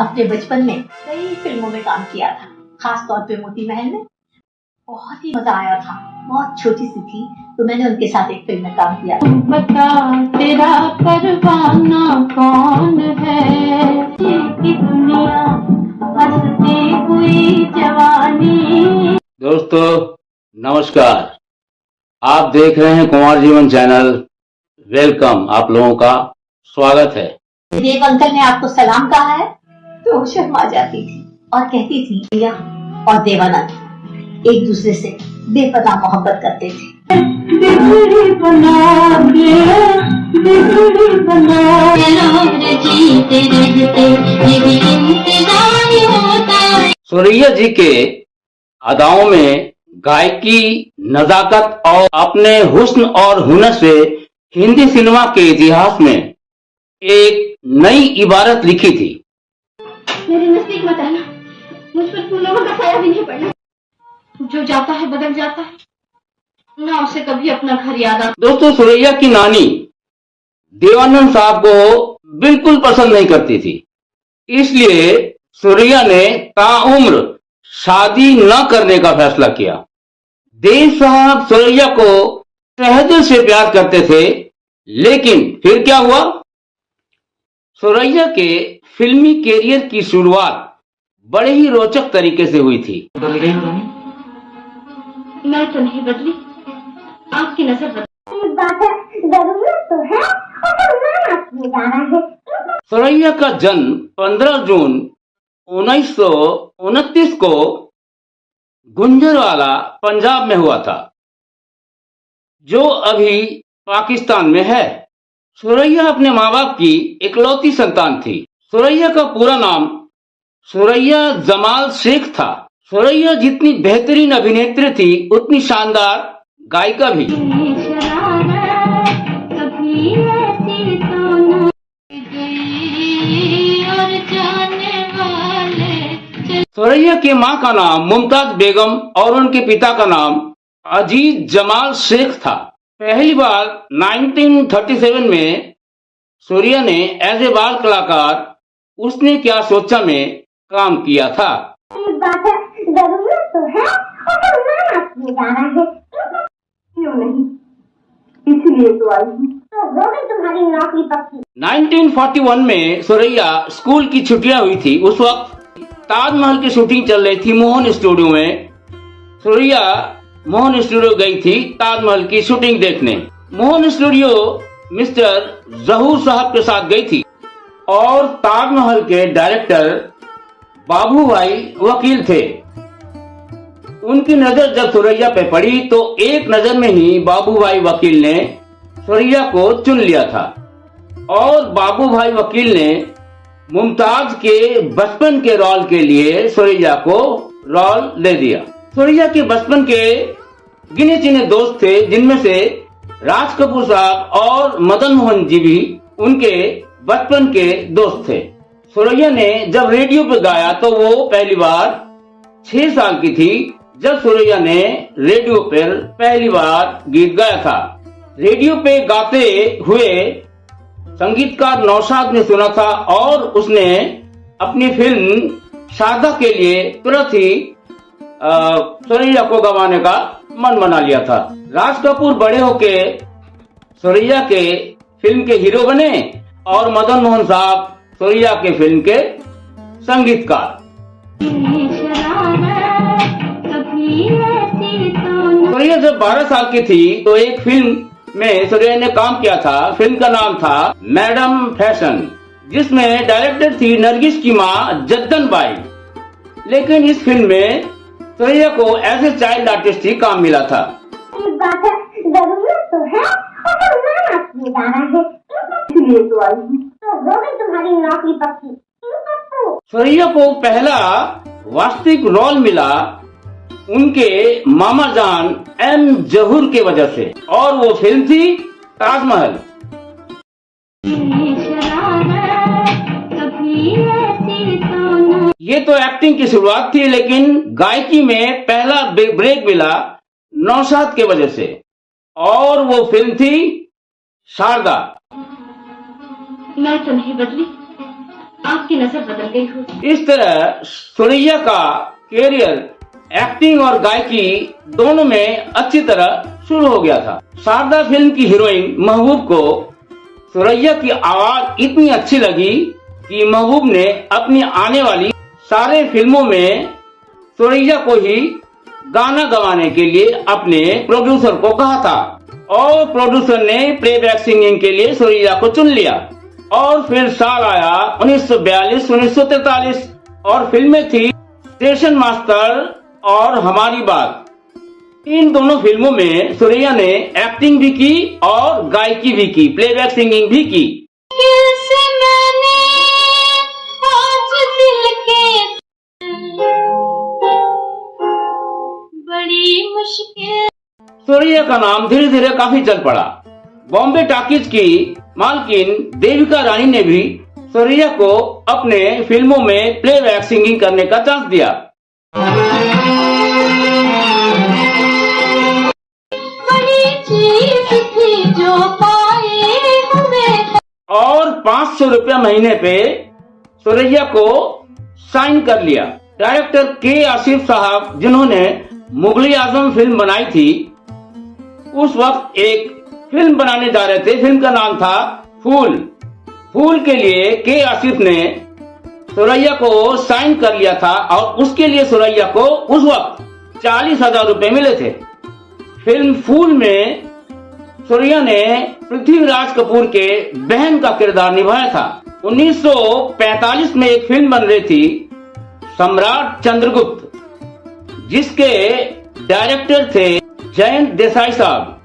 अपने बचपन में कई फिल्मों में काम किया था, खास तौर पे मोती महल में। बहुत ही मजा आया था। बहुत छोटी सी थी तो मैंने उनके साथ एक फिल्म में काम किया था। बता तेरा परवाना कौन है, की दुनिया हंसती हुई जवानी। दोस्तों नमस्कार, आप देख रहे हैं कुमार जीवन चैनल। वेलकम, आप लोगों का स्वागत है। देव अंकल ने आपको सलाम कहा है तो शर्मा जाती थी और कहती थी भैया और देवानंद एक दूसरे से बेपनाह मोहब्बत करते थे। बिगड़ी बना के बिगड़ी बना जीते रहते ये भी इंतजार होता। सुरैया जी के अदाओं में गायकी, नजाकत और अपने हुस्न और हुनर से हिंदी सिनेमा के इतिहास में एक नई इबारत लिखी थी। मेरे नजदीक मत आना, मुझ पर तुम लोगों का साया भी नहीं पड़ना। जो जाता है बदल जाता है, ना उसे कभी अपना घर याद आता। दोस्तों, सुरैया की नानी देवानंद साहब को बिल्कुल पसंद नहीं करती थी, इसलिए सुरैया ने ताउम्र शादी न करने का फैसला किया। देव साहब सुरैया को तहे से प्यार करते थे, लेकिन फिर क्या हुआ? सुरैया के फिल्मी कैरियर की शुरुआत बड़े ही रोचक तरीके से हुई थी। मैं तो नहीं बदली, आपकी नजर सुरैया का जन्म 15 जून 1929 को गुंजरवाला, पंजाब में हुआ था, जो अभी पाकिस्तान में है। सुरैया अपने माँ बाप की इकलौती संतान थी। सुरैया का पूरा नाम सुरैया जमाल शेख था। सुरैया जितनी बेहतरीन अभिनेत्री थी, उतनी शानदार गायिका भी। सुरैया की माँ का नाम मुमताज बेगम और उनके पिता का नाम अजीज जमाल शेख था। पहली बार 1937 में सुरैया ने एज ए बाल कलाकार उसने क्या सोचा में काम किया था। जरूरत तो है और मैं आपने जाना है, क्यों नहीं, इसलिए तो आई हूँ। तो तुम्हारी नौकरी पक्की। 1941 में सुरैया स्कूल की छुट्टियां हुई थी। उस वक्त ताजमहल की शूटिंग चल रही थी मोहन स्टूडियो में। सुरैया मोहन स्टूडियो गई थी ताजमहल की शूटिंग देखने। मोहन स्टूडियो मिस्टर जहूर साहब के साथ गई थी और ताजमहल के डायरेक्टर बाबू भाई वकील थे। उनकी नजर जब सुरैया पे पड़ी तो एक नजर में ही बाबू भाई वकील ने सुरैया को चुन लिया था और बाबू भाई वकील ने मुमताज के बचपन के रोल के लिए सुरैया को रोल दे दिया। सुरैया के बचपन के गिने चुने दोस्त थे, जिनमें से राज कपूर साहब और मदन मोहन जी भी उनके बचपन के दोस्त थे। सुरैया ने जब रेडियो पे गाया तो वो पहली बार 6 साल की थी जब सुरैया ने रेडियो पर पहली बार गीत गाया था। रेडियो पे गाते हुए संगीतकार नौशाद ने सुना था और उसने अपनी फिल्म शादा के लिए तुरंत ही सुरैया को गवाने का मन बना लिया था। राज कपूर बड़े होके सुरैया के फिल्म के हीरो बने और मदन मोहन साहब सुरैया के फिल्म के संगीतकार। सुरैया जब 12 साल की थी तो एक फिल्म में सुरैया ने काम किया था। फिल्म का नाम था मैडम फैशन, जिसमें डायरेक्टर थी नरगिस की माँ जद्दन बाई। लेकिन इस फिल्म में सुरैया को एज ए चाइल्ड आर्टिस्ट ही काम मिला था। जरूरत तो है और मैं आपने जाना है, इसलिए तो आई हूँ। तो तुम्हारी नौकरी पक्की। सुरैया को पहला वास्तविक रोल मिला उनके मामा जान एम जहूर के वजह से और वो फिल्म थी ताजमहल। ये तो एक्टिंग की शुरुआत थी, लेकिन गायकी में पहला ब्रेक मिला नौशाद के वजह से और वो फिल्म थी शारदा। मैं तो नहीं बदली, आपकी नजर बदल गई हो। इस तरह सुरैया का कैरियर एक्टिंग और गायकी दोनों में अच्छी तरह शुरू हो गया था। शारदा फिल्म की हीरोइन महबूब को सुरैया की आवाज इतनी अच्छी लगी कि महबूब ने अपनी आने वाली सारे फिल्मों में सुरैया को ही गाना गवाने के लिए अपने प्रोड्यूसर को कहा था और प्रोड्यूसर ने प्लेबैक सिंगिंग के लिए सुरैया को चुन लिया। और फिर साल आया 1942-1943 और फिल्में थी स्टेशन मास्टर और हमारी बात। इन दोनों फिल्मों में सुरैया ने एक्टिंग भी की और गायकी भी की, प्लेबैक सिंगिंग भी की। बड़ी मुश्किल। सुरैया का नाम धीरे धीरे काफी चल पड़ा। बॉम्बे टॉकीज की मालकिन देविका रानी ने भी सुरैया को अपने फिल्मों में प्लेबैक सिंगिंग करने का चांस दिया। बड़ी चीज थी जो पाए हुए। और 500 रुपया महीने पे सुरैया को साइन कर लिया। डायरेक्टर के आसिफ साहब जिन्होंने मुगल आजम फिल्म बनाई थी, उस वक्त एक फिल्म बनाने जा रहे थे। फिल्म का नाम था फूल। फूल के लिए के आसिफ ने सुरैया को साइन कर लिया था और उसके लिए सुरैया को उस वक्त 40,000 रुपए मिले थे। फिल्म फूल में सुरैया ने पृथ्वीराज कपूर के बहन का किरदार निभाया था। 1945 में एक फिल्म बन रही थी सम्राट चंद्रगुप्त, जिसके डायरेक्टर थे जयंत देसाई साहब।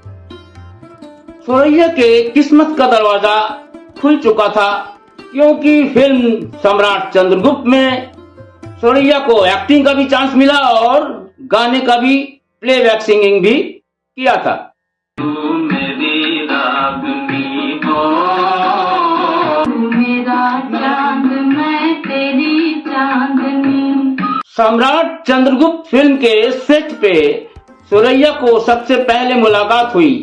सुरैया के किस्मत का दरवाजा खुल चुका था, क्योंकि फिल्म सम्राट चंद्रगुप्त में सुरैया को एक्टिंग का भी चांस मिला और गाने का भी, प्लेबैक सिंगिंग भी किया था। सम्राट चंद्रगुप्त फिल्म के सेट पे सुरैया को सबसे पहले मुलाकात हुई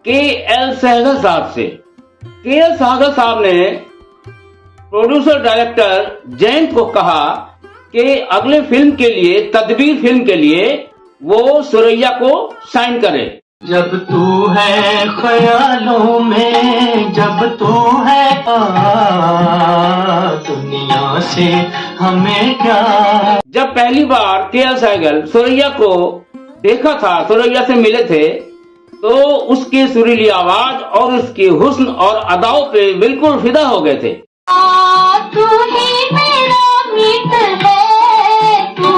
के.एल. सहगल साहब से। के.एल. सहगल साहब ने प्रोड्यूसर डायरेक्टर जयंत को कहा कि अगले फिल्म के लिए, तदबीर फिल्म के लिए वो सुरैया को साइन करे। जब तू है ख्यालों में, जब तू है दुनिया से हमें क्या। जब पहली बार के.एल. सहगल सुरैया को देखा था, सुरैया से मिले थे, तो उसकी सुरीली आवाज और उसके हुस्न और अदाओं पे बिल्कुल फिदा हो गए थे। तू ही मेरा मीत है,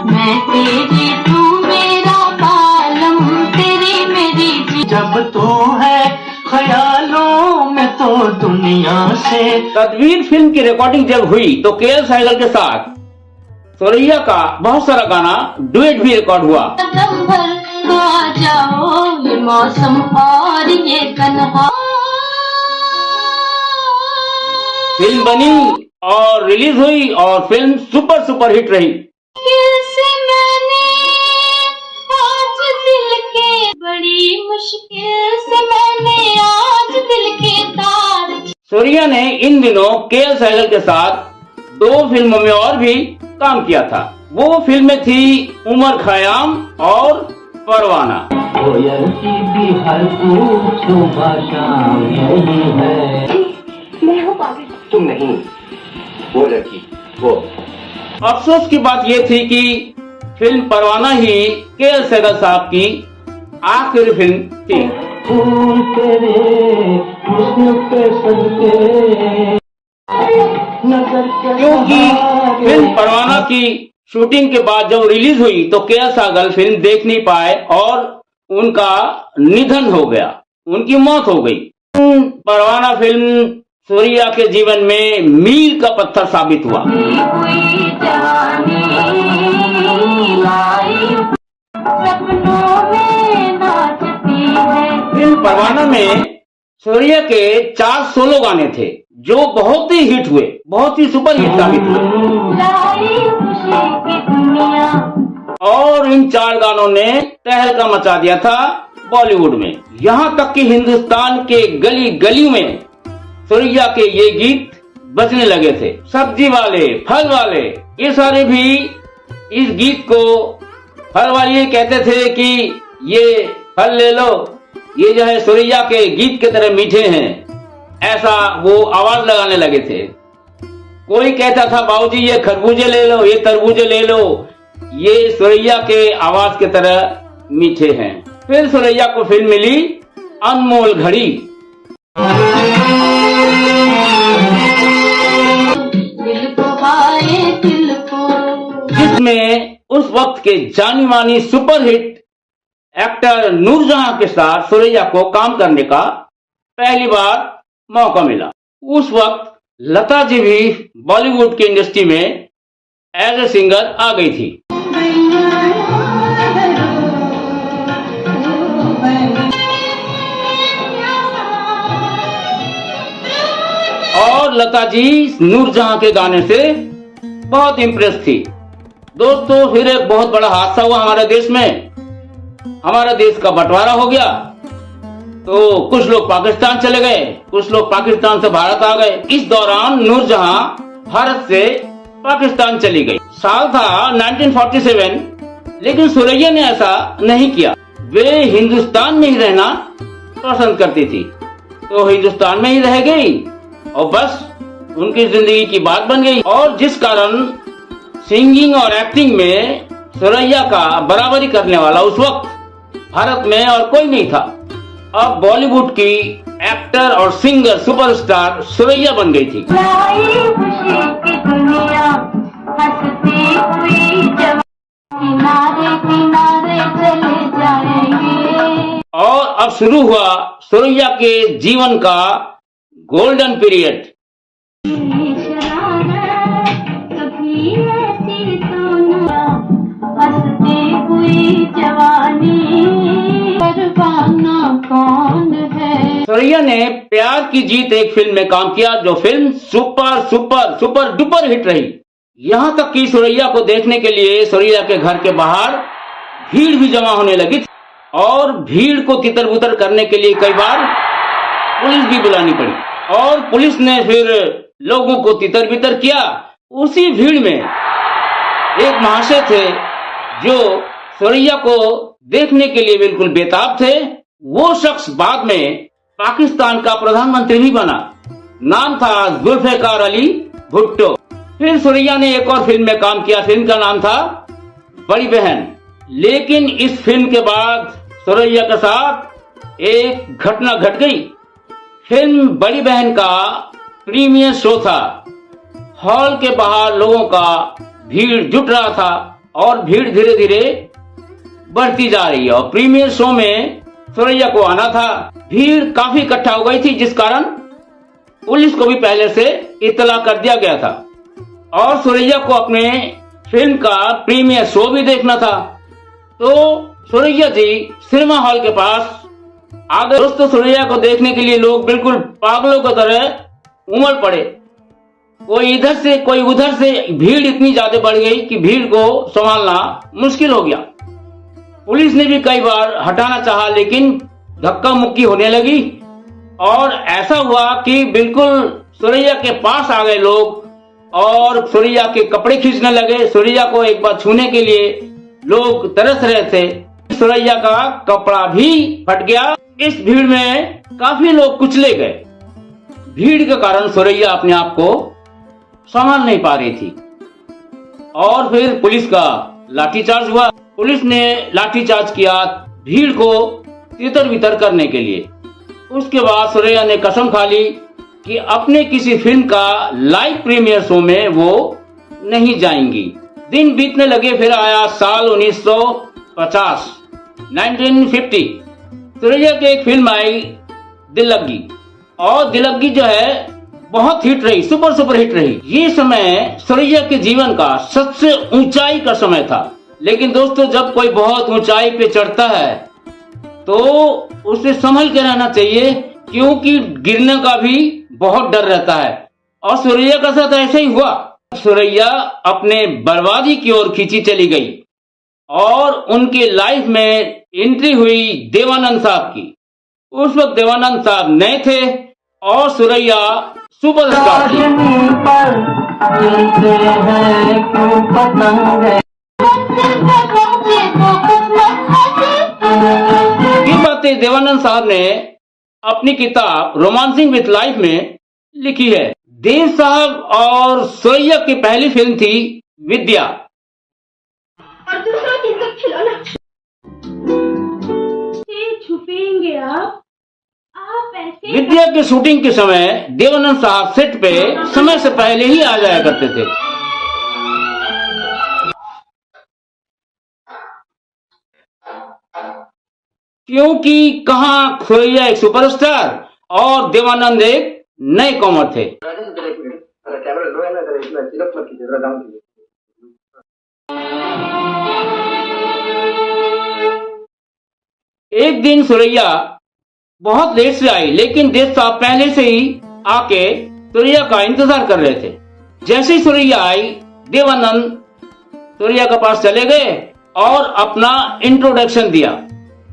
मैं तेरी, तू मेरा बालम, तेरी मेरी जी। जब तू है ख्यालों में तो दुनिया से। तदबीर फिल्म की रिकॉर्डिंग जब हुई तो के.एल. सहगल के साथ सुरैया का बहुत सारा गाना डुएट भी रिकॉर्ड हुआ। कदम भर तो आ जाओ, ये मौसम और ये कन्हा। फिल्म बनी और रिलीज हुई और फिल्म सुपर हिट रही। कैसे मैंने आज दिल के, बड़ी मुश्किल से मैंने आज दिल के तार। सुरैया ने इन दिनों के.एल. सहगल के साथ 2 फिल्मों में और भी काम किया था। वो फिल्में थी उमर खयाम और परवाना। कोयल की भी हर पूछो भाषा यही है। मैं हूँ पागल। तुम नहीं, वो लड़की, वो। अफसोस की बात ये थी कि फिल्म परवाना ही के.एल. सहगल साहब की आखिरी फिल्म थी। फूल तेरे हुस्न पे सजके, नजर के क्योंकि फिल्म परवाना की शूटिंग के बाद जब रिलीज हुई तो के.एल. सहगल फिल्म देख नहीं पाए और उनका निधन हो गया, उनकी मौत हो गई। परवाना फिल्म सुरैया के जीवन में मील का पत्थर साबित हुआ। फिल्म परवाना में सुरैया के 4 सोलो गाने थे जो बहुत ही हिट हुए, बहुत ही सुपर हिट साबित हुए। और इन 4 गानों ने तहलका मचा दिया था बॉलीवुड में। यहाँ तक कि हिंदुस्तान के गली गली में सुरैया के ये गीत बचने लगे थे। सब्जी वाले, फल वाले, ये सारे भी इस गीत को, फल वाले ये कहते थे कि ये फल ले लो, ये जो है सुरैया के गीत की तरह मीठे हैं, ऐसा वो आवाज लगाने लगे थे। कोई कहता था बाबूजी ये खरबूजे ले लो, ये तरबूजे ले लो, ये सुरैया के आवाज की तरह मीठे हैं। फिर सुरैया को फिल्म मिली अनमोल घड़ी, जिसमें उस वक्त के जानी मानी सुपरहिट एक्टर नूरजहां के साथ सुरैया को काम करने का पहली बार मौका मिला। उस वक्त लता जी भी बॉलीवुड की इंडस्ट्री में एज ए सिंगर आ गई थी। और लता जी नूरजहां के गाने से बहुत इम्प्रेस थी। दोस्तों, फिर एक बहुत बड़ा हादसा हुआ हमारे देश में। हमारा देश का बंटवारा हो गया, तो कुछ लोग पाकिस्तान चले गए, कुछ लोग पाकिस्तान से भारत आ गए। इस दौरान नूरजहां भारत से पाकिस्तान चली गई। साल था 1947, लेकिन सुरैया ने ऐसा नहीं किया। वे हिंदुस्तान में ही रहना पसंद करती थी, तो हिंदुस्तान में ही रह गई और बस उनकी जिंदगी की बात बन गई। और जिस कारण सिंगिंग और एक्टिंग में सुरैया का बराबरी करने वाला उस वक्त भारत में और कोई नहीं था। अब बॉलीवुड की एक्टर और सिंगर सुपरस्टार सुरैया बन गई थी। और अब शुरू हुआ सुरैया के जीवन का गोल्डन पीरियड। सुरैया ने प्यार की जीत एक फिल्म में काम किया, जो film super super super duper hit रही। यहाँ तक कि सुरैया को देखने के लिए सुरैया के घर के बाहर भीड़ भी जमा होने लगी थी और भीड़ को तितर बुतर करने के लिए कई बार पुलिस भी बुलानी पड़ी और पुलिस ने फिर लोगों को तितर बितर किया। उसी भीड़ में एक महाशय थे जो सुरैया को देखने के लिए बिल्कुल बेताब थे। वो शख्स बाद में पाकिस्तान का प्रधानमंत्री भी बना। नाम था जुल्फिकार अली भुट्टो। फिर सुरैया ने एक और फिल्म में काम किया। फिल्म का नाम था बड़ी बहन। लेकिन इस फिल्म के बाद सुरैया के साथ एक घटना घट गई। फिल्म बड़ी बहन का प्रीमियर शो था। हॉल के बाहर लोगों का भीड़ जुट रहा था और भीड़ धीरे धीरे बढ़ती जा रही है और प्रीमियर शो में सुरैया को आना था। भीड़ काफी इकट्ठा हो गई थी, जिस कारण पुलिस को भी पहले से इत्तला कर दिया गया था और सुरैया को अपने फिल्म का प्रीमियर शो भी देखना था। तो सुरैया जी सिनेमा हॉल के पास आ गए। दोस्तों, सुरैया को देखने के लिए लोग बिल्कुल पागलों की तरह उमड़ पड़े। कोई इधर से कोई उधर से। भीड़ इतनी ज्यादा बढ़ गई कि भीड़ को संभालना मुश्किल हो गया। पुलिस ने भी कई बार हटाना चाहा, लेकिन धक्का मुक्की होने लगी और ऐसा हुआ कि बिल्कुल सुरैया के पास आ गए लोग और सुरैया के कपड़े खींचने लगे। सुरैया को एक बार छूने के लिए लोग तरस रहे थे। सुरैया का कपड़ा भी फट गया। इस भीड़ में काफी लोग कुचले गए। भीड़ के कारण सुरैया अपने आप को संभाल नहीं पा रही थी और फिर पुलिस का लाठीचार्ज हुआ। पुलिस ने लाठीचार्ज किया भीड़ को तितर बितर करने के लिए। उसके बाद सुरैया ने कसम खा ली कि अपने किसी फिल्म का लाइव प्रीमियर शो में वो नहीं जाएंगी। दिन बीतने लगे। फिर आया साल 1950 1950। सुरैया की एक फिल्म आई दिल्लगी, और दिल्लगी जो है बहुत हिट रही, सुपर हिट रही। ये समय सुरैया के जीवन का सबसे ऊंचाई का समय था। लेकिन दोस्तों, जब कोई बहुत ऊंचाई पे चढ़ता है तो उसे संभल के रहना चाहिए, क्योंकि गिरने का भी बहुत डर रहता है। और सुरैया का साथ ऐसा ही हुआ। सुरैया अपने बर्बादी की ओर खींची चली गई और उनके लाइफ में एंट्री हुई देवानंद साहब की। उस वक्त देवानंद साहब नए थे और सुरैया सुपरस्टार थी। रोशनी पर चलते हैं क्यों पतंगे। ये बातें देवानंद साहब ने अपनी किताब रोमांसिंग विथ लाइफ में लिखी है। देव साहब और सुरैया की पहली फिल्म थी विद्या। और दूसरा चीज का खिलौना। ये छुपेंगे आप ऐसे। विद्या की शूटिंग के समय देवानंद साहब सेट पे समय से पहले ही आ जाया करते थे। क्योंकि कहाँ सुरैया एक सुपरस्टार और देवानंद एक नए कॉमर थे। एक दिन सुरैया बहुत लेट से आई, लेकिन देव साहब पहले से ही आके सुरैया का इंतजार कर रहे थे। जैसे ही सुरैया आई, देवानंद सुरैया के पास चले गए और अपना इंट्रोडक्शन दिया।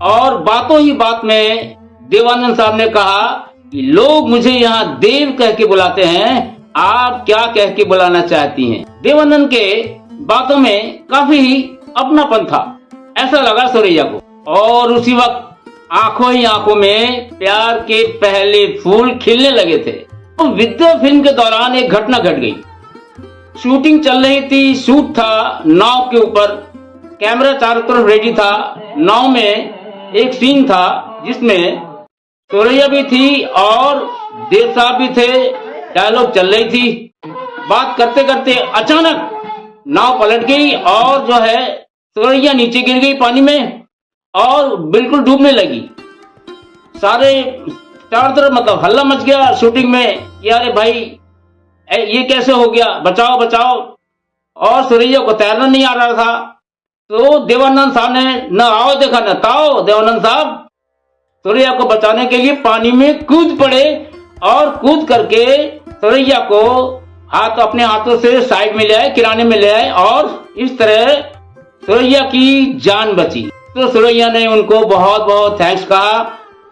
और बातों ही बात में देवानंद साहब ने कहा कि लोग मुझे यहाँ देव कह के बुलाते हैं, आप क्या कह के बुलाना चाहती हैं। देवानंद के बातों में काफी ही अपनापन था, ऐसा लगा सुरैया को। और उसी वक्त आंखों ही आंखों में प्यार के पहले फूल खिलने लगे थे। तो विद्या फिल्म के दौरान एक घटना घट गई। शूटिंग चल रही थी, शूट था नाव के ऊपर, कैमरा चारों तरफ रेडी था। नाव में एक सीन था जिसमें सुरैया भी थी और देव साहब भी थे। डायलॉग चल रही थी। बात करते करते अचानक नाव पलट गई और जो है सुरैया नीचे गिर गई पानी में और बिल्कुल डूबने लगी। सारे चारों तरफ मतलब हल्ला मच गया शूटिंग में कि अरे भाई ये कैसे हो गया, बचाओ बचाओ। और सुरैया को तैरना नहीं आ रहा था। तो देवानंद साहब ने न आओ देखा न ताओ, देवानंद साहब सुरैया को बचाने के लिए पानी में कूद पड़े और कूद करके सुरैया को अपने हाथों से साइड में ले आए, किनारे में ले आए और इस तरह सुरैया की जान बची। तो सुरैया ने उनको बहुत बहुत थैंक्स कहा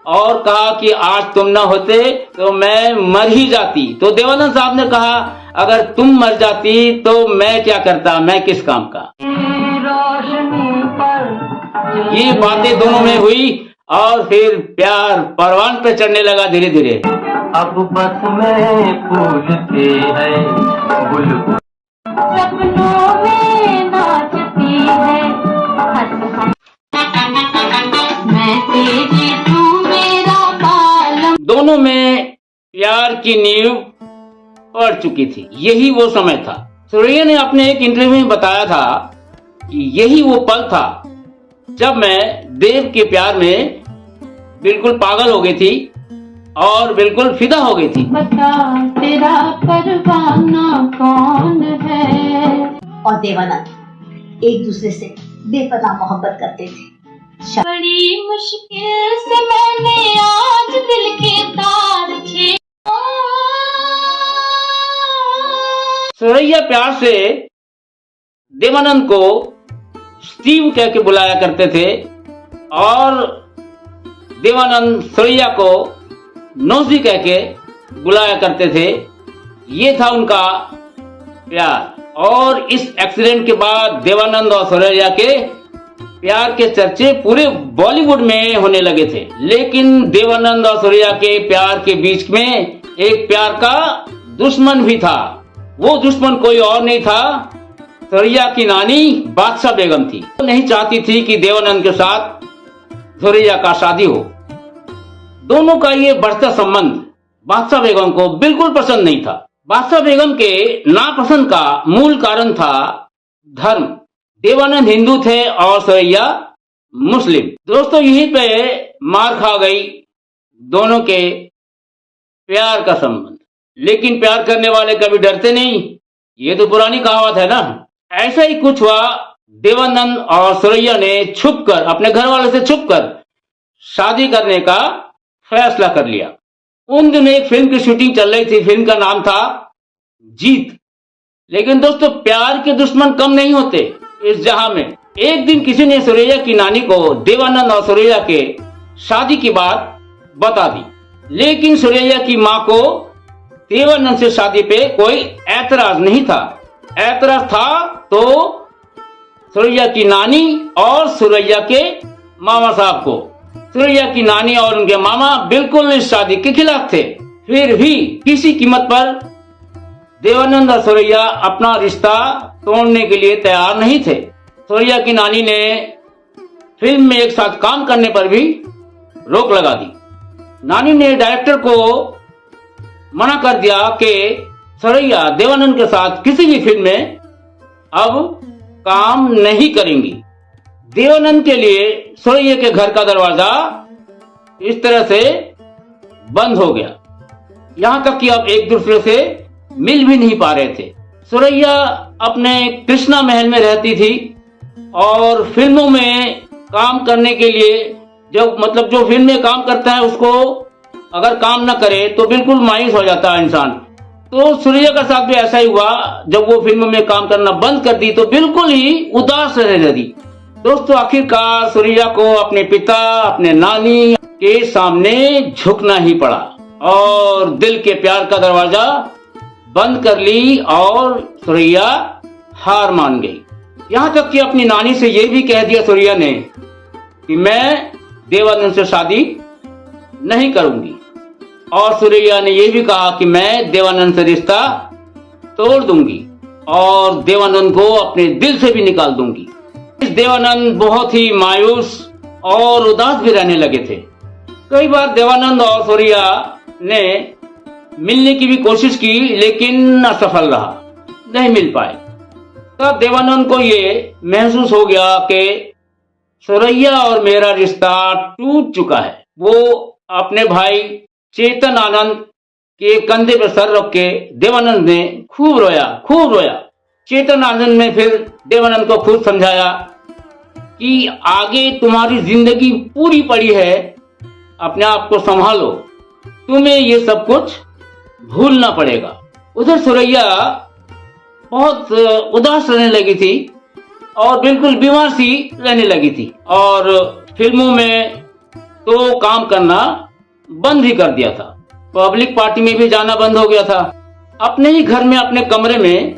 और कहा कि आज तुम ना होते तो मैं मर ही जाती। तो देवानंद साहब ने कहा अगर तुम मर जाती तो मैं क्या करता, मैं किस काम का। ये बातें दोनों में हुई और फिर प्यार परवान पे चढ़ने लगा धीरे धीरे। अब बस में फूलते हैं बुलबुल, सपनों में नाचती है, मैं तेरी तू मेरा पालम। दोनों में प्यार की नींव पड़ चुकी थी। यही वो समय था। सुरैया ने अपने एक इंटरव्यू में बताया था कि यही वो पल था जब मैं देव के प्यार में बिल्कुल पागल हो गई थी और बिल्कुल फिदा हो गई थी। बता तेरा परवाना कौन है। और देवानंद एक दूसरे से बेपनाह मोहब्बत करते थे। बड़ी मुश्किल से मैंने आज दिल के तार छे। सुरैया प्यार से देवानंद को स्टीव कह के बुलाया करते थे और देवानंद सुरैया को नौजी कह के बुलाया करते थे। ये था उनका प्यार। और इस एक्सीडेंट के बाद देवानंद और सुरैया के प्यार के चर्चे पूरे बॉलीवुड में होने लगे थे। लेकिन देवानंद और सुरैया के प्यार के बीच में एक प्यार का दुश्मन भी था। वो दुश्मन कोई और नहीं था, सुरैया की नानी बादशाह बेगम थी। वो नहीं चाहती थी कि देवानंद के साथ सुरैया का शादी हो। दोनों का ये बढ़ता संबंध बादशाह बेगम को बिल्कुल पसंद नहीं था। बादशाह बेगम के नापसंद का मूल कारण था धर्म। देवानंद हिंदू थे और सुरैया मुस्लिम। दोस्तों यहीं पे मार खा गई दोनों के प्यार का संबंध। लेकिन प्यार करने वाले कभी डरते नहीं, ये तो पुरानी कहावत है ना। ऐसा ही कुछ हुआ। देवानंद और सुरैया ने छुपकर अपने घर वालों से छुपकर शादी करने का फैसला कर लिया। उन दिनों एक फिल्म की शूटिंग चल रही थी। फिल्म का नाम था जीत। लेकिन दोस्तों प्यार के दुश्मन कम नहीं होते इस जहां में। एक दिन किसी ने सुरैया की नानी को देवानंद और सुरैया के शादी की बात बता दी। लेकिन सुरैया की मां को देवानंद से शादी पे कोई ऐतराज नहीं था। ऐतराज था तो सुरैया की नानी और सुरैया के मामा साहब को। सुरैया की नानी और उनके मामा बिल्कुल इस शादी के खिलाफ थे। फिर भी किसी कीमत पर देवानंद और सुरैया अपना रिश्ता तोड़ने के लिए तैयार नहीं थे। सुरैया की नानी ने फिल्म में एक साथ काम करने पर भी रोक लगा दी। नानी ने डायरेक्टर को मना कर दिया कि सुरैया देवानंद के साथ किसी भी फिल्म में अब काम नहीं करेंगी। देवानंद के लिए सुरैया के घर का दरवाजा इस तरह से बंद हो गया, यहां तक कि अब एक दूसरे से मिल भी नहीं पा रहे थे। सुरैया अपने कृष्णा महल में रहती थी और फिल्मों में काम करने के लिए जो फिल्म में काम करता है उसको अगर काम न करे तो बिल्कुल मायूस हो जाता है इंसान। तो सुरैया का साथ भी ऐसा ही हुआ। जब वो फिल्मों में काम करना बंद कर दी तो बिल्कुल ही उदास रहने लगी। दोस्तों, आखिरकार सुरैया को अपने पिता, अपने नानी के सामने झुकना ही पड़ा और दिल के प्यार का दरवाजा बंद कर ली और सुरैया हार मान गई। यहां तक कि अपनी नानी से यह भी कह दिया सुरैया ने कि मैं देवानंद से शादी नहीं करूंगी, और सुरैया ने यह भी कहा कि मैं देवानंद से रिश्ता तोड़ दूंगी और देवानंद को अपने दिल से भी निकाल दूंगी। इस देवानंद बहुत ही मायूस और उदास भी रहने लगे थे। कई बार देवानंद और सुरैया ने मिलने की भी कोशिश की लेकिन असफल रहा, नहीं मिल पाए। तब देवानंद को ये महसूस हो गया कि सुरैया और मेरा रिश्ता टूट चुका है। वो अपने भाई चेतन आनंद के कंधे पर सर रख के देवानंद ने खूब रोया। चेतन आनंद ने फिर देवानंद को खूब समझाया कि आगे तुम्हारी जिंदगी पूरी पड़ी है, अपने आप को संभालो, तुम्हें ये सब कुछ भूलना पड़ेगा। उधर सुरैया बहुत उदास रहने लगी थी और बिल्कुल बीमार सी रहने लगी थी और फिल्मों में तो काम करना बंद ही कर दिया था। पब्लिक पार्टी में भी जाना बंद हो गया था। अपने ही घर में अपने कमरे में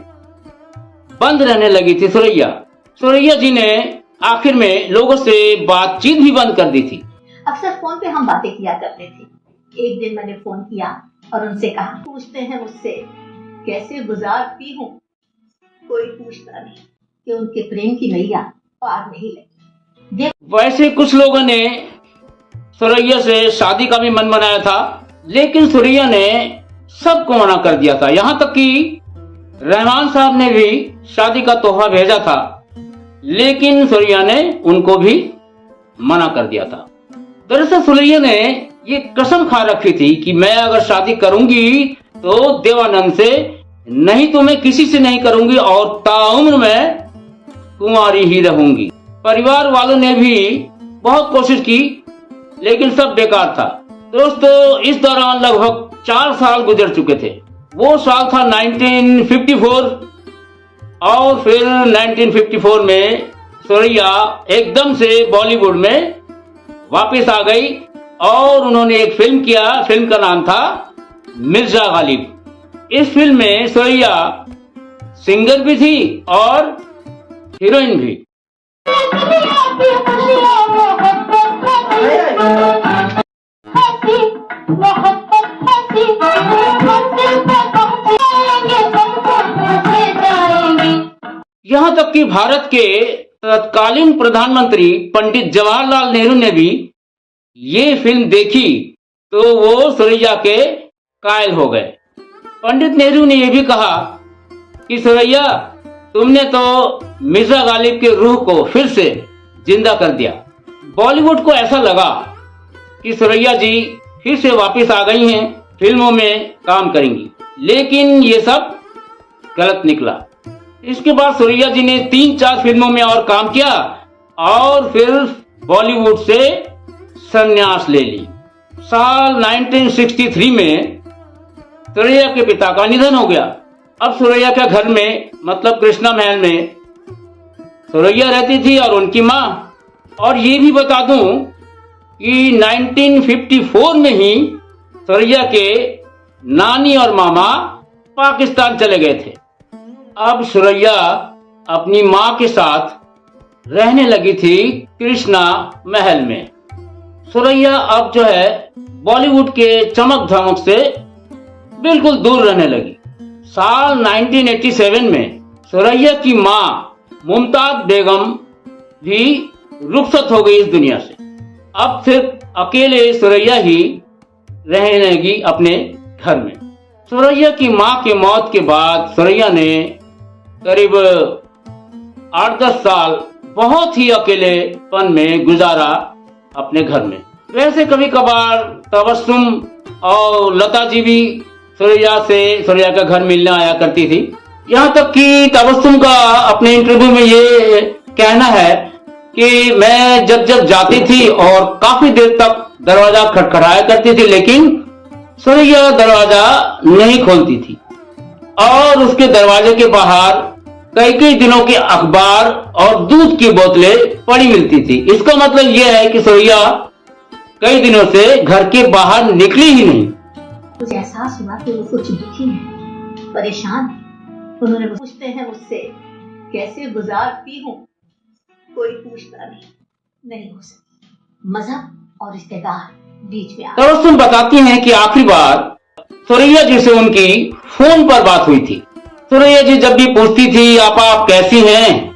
बंद रहने लगी थी सुरैया जी ने आखिर में लोगों से बातचीत भी बंद कर दी थी। अक्सर फोन पे हम बातें किया करते थे। एक दिन मैंने फोन किया और उनसे कहा, पूछते हैं मुझसे कैसे गुजारती हूँ। कोई पूछता नहीं कि उनके प्रेम की नैया पार नहीं लगी। वैसे कुछ लोगों ने सुरैया से शादी का भी मन बनाया था, लेकिन सुरैया ने सबको मना कर दिया था। यहाँ तक कि रहमान साहब ने भी शादी का तोहफा भेजा था, लेकिन सुरैया ने उनको भी मना कर दिया था। दरअसल सुरैया ने ये कसम खा रखी थी कि मैं अगर शादी करूंगी तो देवानंद से, नहीं तो मैं किसी से नहीं करूंगी और ताउम्र में कुंवारी ही रहूंगी। परिवार वालों ने भी बहुत कोशिश की लेकिन सब बेकार था। दोस्तों, इस दौरान लगभग 4 साल गुजर चुके थे। वो साल था 1954 और फिर 1954 में सुरैया एकदम से बॉलीवुड में वापस आ गई और उन्होंने एक फिल्म किया। फिल्म का नाम था मिर्जा गालिब। इस फिल्म में सुरैया सिंगर भी थी और हीरोइन भी। यहाँ तक कि भारत के तत्कालीन प्रधानमंत्री पंडित जवाहरलाल नेहरू ने भी ये फिल्म देखी तो वो सुरैया के कायल हो गए। पंडित नेहरू ने यह भी कहा कि सुरैया, तुमने तो मिर्जा गालिब के रूह को फिर से जिंदा कर दिया। बॉलीवुड को ऐसा लगा कि सुरैया जी फिर से वापस आ गई हैं, फिल्मों में काम करेंगी, लेकिन ये सब गलत निकला। इसके बाद सुरैया जी ने 3-4 फिल्मों में और काम किया और फिर बॉलीवुड से संन्यास ले ली। साल 1963 में सुरैया के पिता का निधन हो गया। अब सुरैया के घर में, मतलब कृष्णा महल में, सुरैया रहती थी और उनकी माँ। और ये भी बता दूं कि 1954 में ही सुरैया के नानी और मामा पाकिस्तान चले गए थे। अब सुरैया अपनी माँ के साथ रहने लगी थी कृष्णा महल में। सुरैया अब जो है बॉलीवुड के चमक धमक से बिल्कुल दूर रहने लगी। साल 1987 में सुरैया की माँ मुमताज बेगम भी रुखसत हो गई इस दुनिया से। अब सिर्फ अकेले सुरैया ही रहने लगी अपने घर में। सुरैया की माँ के मौत के बाद सुरैया ने करीब 8-10 साल बहुत ही अकेलेपन में गुजारा अपने घर में। वैसे कभी कभार तबस्सुम और लता जी भी सुरैया का घर मिलने आया करती थी। यहाँ तक कि तबस्सुम का अपने इंटरव्यू में ये कहना है कि मैं जब जाती थी और काफी देर तक दरवाजा खटखटाया करती थी, लेकिन सुरैया दरवाजा नहीं खोलती थी और उसके दरवाजे के बाहर कई दिनों के अखबार और दूध की बोतलें पड़ी मिलती थी। इसका मतलब यह है कि सुरैया कई दिनों से घर के बाहर निकली ही नहीं। कुछ एहसास हुआ कि वो कुछ दुखी है, परेशान है। उन्होंने पूछते हैं मुझसे कैसे गुजारती हूँ, कोई पूछता नहीं हो सकती। मजहब और रिश्तेदार बीच में तबस्सुम बताती हैं कि आखिरी बार सुरैया जी से उनकी फोन पर बात हुई थी। सुरैया जी जब भी पूछती थी आप कैसी हैं,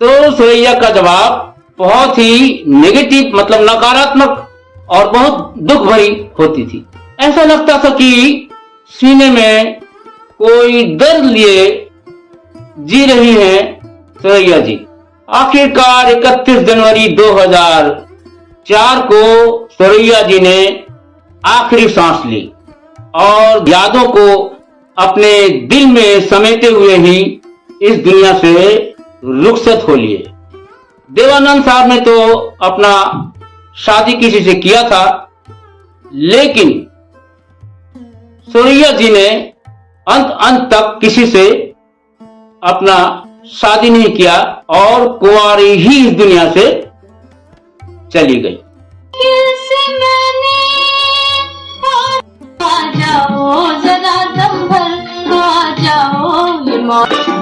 तो सुरैया का जवाब बहुत ही नेगेटिव मतलब नकारात्मक और बहुत दुख भरी होती थी। ऐसा लगता था कि सीने में कोई दर्द लिए जी रही हैं सुरैया जी। आखिरकार 31 जनवरी 2004 को सुरैया जी ने आखिरी सांस ली और यादों को अपने दिल में समेटे हुए ही इस दुनिया से रुखसत हो लिए। देवानंद साहब ने तो अपना शादी किसी से किया था, लेकिन सुरैया जी ने अंत तक किसी से अपना शादी नहीं किया और कुंवारी ही इस दुनिया से चली गई।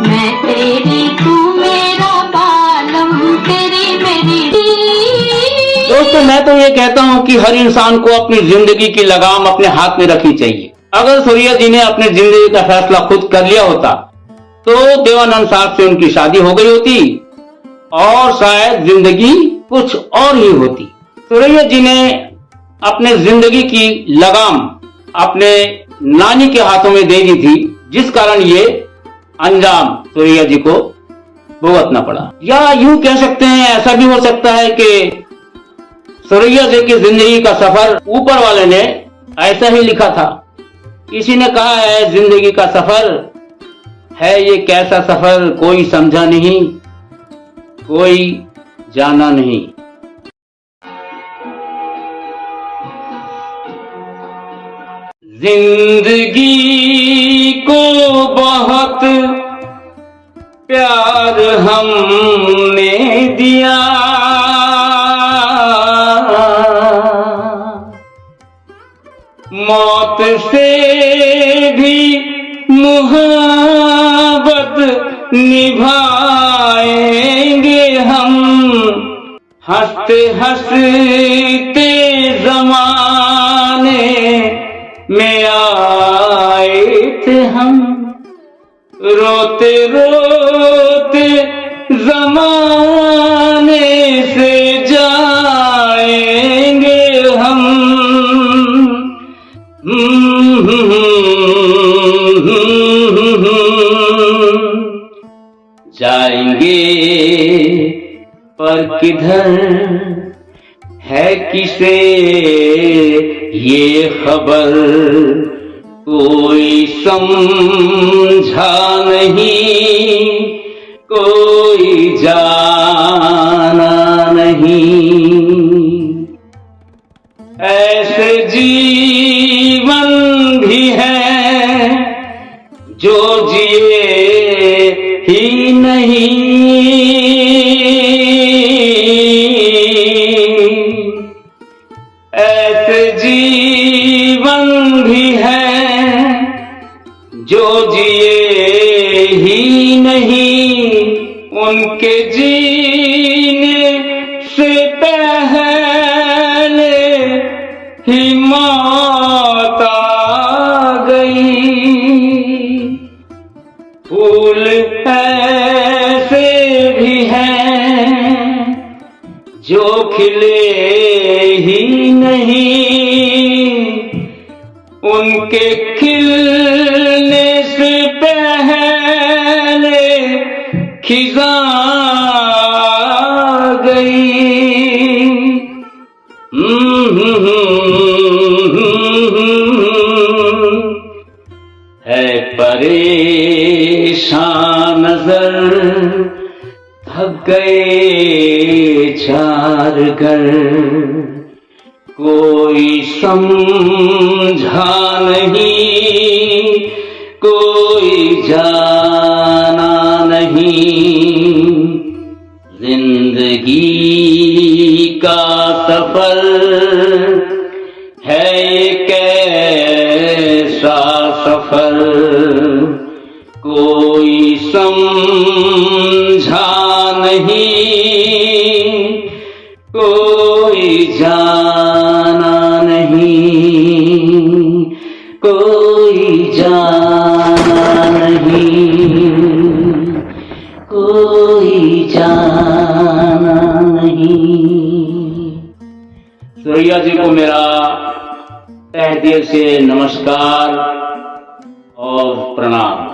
मैं तेरी तू मेरा बालम तेरी मेरी। दोस्तों मैं तो ये कहता हूँ कि हर इंसान को अपनी जिंदगी की लगाम अपने हाथ में रखनी चाहिए। अगर सुरैया जी ने अपनी जिंदगी का फैसला खुद कर लिया होता तो देवानंद साहब से उनकी शादी हो गई होती और शायद जिंदगी कुछ और ही होती। सुरैया जी ने अपने जिंदगी की लगाम अपने नानी के हाथों में दे दी थी, जिस कारण ये अंजाम सुरैया जी को भुगतना पड़ा। या यूं कह सकते हैं, ऐसा भी हो सकता है कि सुरैया जी की जिंदगी का सफर ऊपर वाले ने ऐसा ही लिखा था। किसी ने कहा है जिंदगी का सफर है ये कैसा सफर, कोई समझा नहीं कोई जाना नहीं। जिंदगी को बहुत प्यार हमने दिया, मौत से भी मुहब्बत निभाएंगे हम, हंसते हंसते जमाने में आए थे हम, रोते रोते जमाने से जाएंगे हम। जाएंगे पर किधर है किसे ये खबर, कोई समझा नहीं कोई जाना नहीं। ऐसे जीवन भी है जो जिए ही नहीं, ऐसे जीवन भी है मौत आ गई। फूल ऐसे भी हैं जो खिले ही नहीं, उनके खिलने से पहले खिजा गई। है परेशान नजर, थक गए चार घर, कोई समझा नहीं, कोई जाना नहीं। जिंदगी का सफर है एक ऐसा सफर, कोई समझा नहीं, कोई जाना नहीं, कोई जाना नहीं, कोई जाना नहीं। सुरैया जी को मेरा तहे दिल से नमस्कार और प्रणाम।